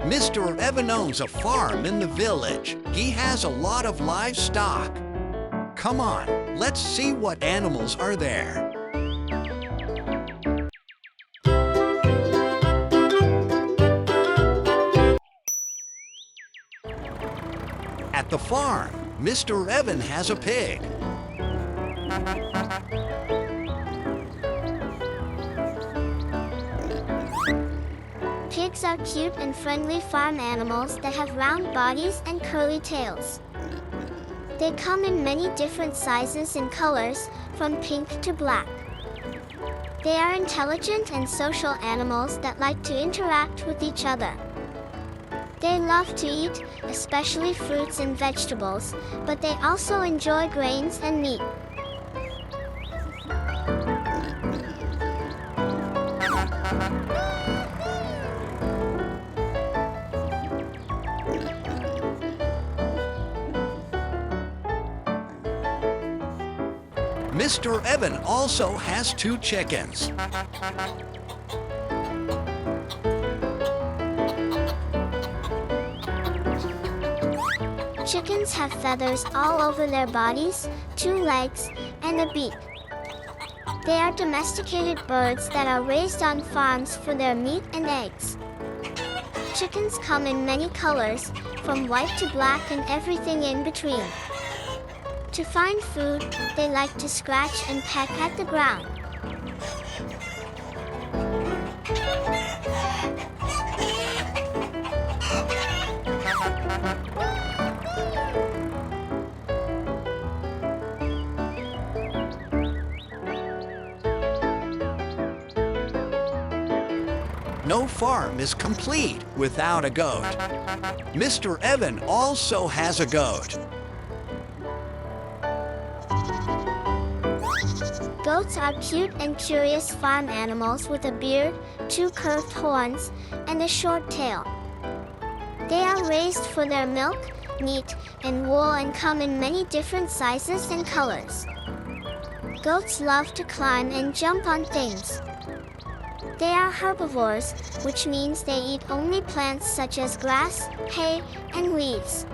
Mr. Evan owns a farm in the village. He has a lot of livestock. Come on, let's see what animals are there. At the farm, Mr. Evan has a pig. Pigs are cute and friendly farm animals that have round bodies and curly tails. They come in many different sizes and colors, from pink to black. They are intelligent and social animals that like to interact with each other. They love to eat, especially fruits and vegetables, but they also enjoy grains and meat. Mr. Evan also has 2 chickens. Chickens have feathers all over their bodies, 2 legs, and a beak. They are domesticated birds that are raised on farms for their meat and eggs. Chickens come in many colors, from white to black and everything in between. To find food, they like to scratch and peck at the ground. No farm is complete without a goat. Mr. Evan also has a goat. Goats are cute and curious farm animals with a beard, 2 curved horns, and a short tail. They are raised for their milk, meat, and wool and come in many different sizes and colors. Goats love to climb and jump on things. They are herbivores, which means they eat only plants such as grass, hay, and leaves.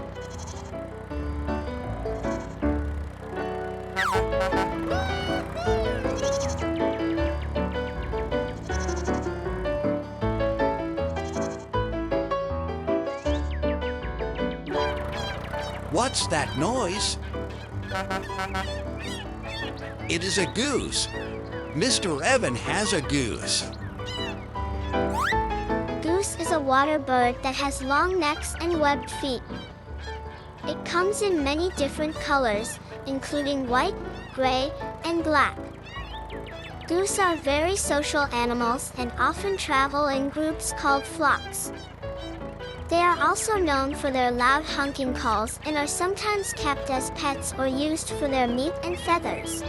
What's that noise? It is a goose. Mr. Evan has a goose. Goose is a water bird that has long necks and webbed feet. It comes in many different colors, including white, gray, and black. Goose are very social animals and often travel in groups called flocks. They are also known for their loud honking calls and are sometimes kept as pets or used for their meat and feathers.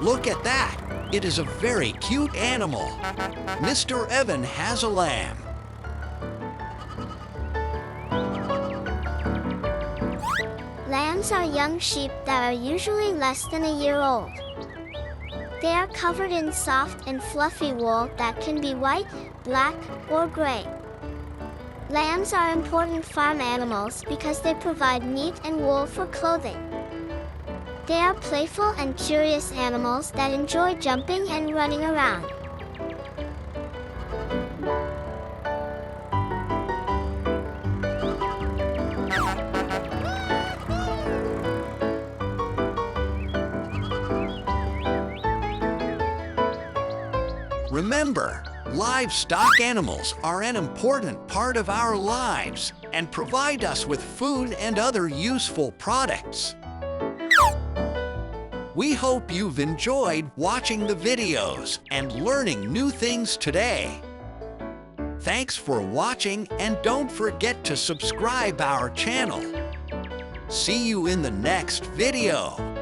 Look at that! It is a very cute animal. Mr. Evan has a lamb. Lambs are young sheep that are usually less than a year old. They are covered in soft and fluffy wool that can be white, black, or gray. Lambs are important farm animals because they provide meat and wool for clothing. They are playful and curious animals that enjoy jumping and running around. Remember, livestock animals are an important part of our lives and provide us with food and other useful products. We hope you've enjoyed watching the videos and learning new things today. Thanks for watching, and don't forget to subscribe our channel. See you in the next video.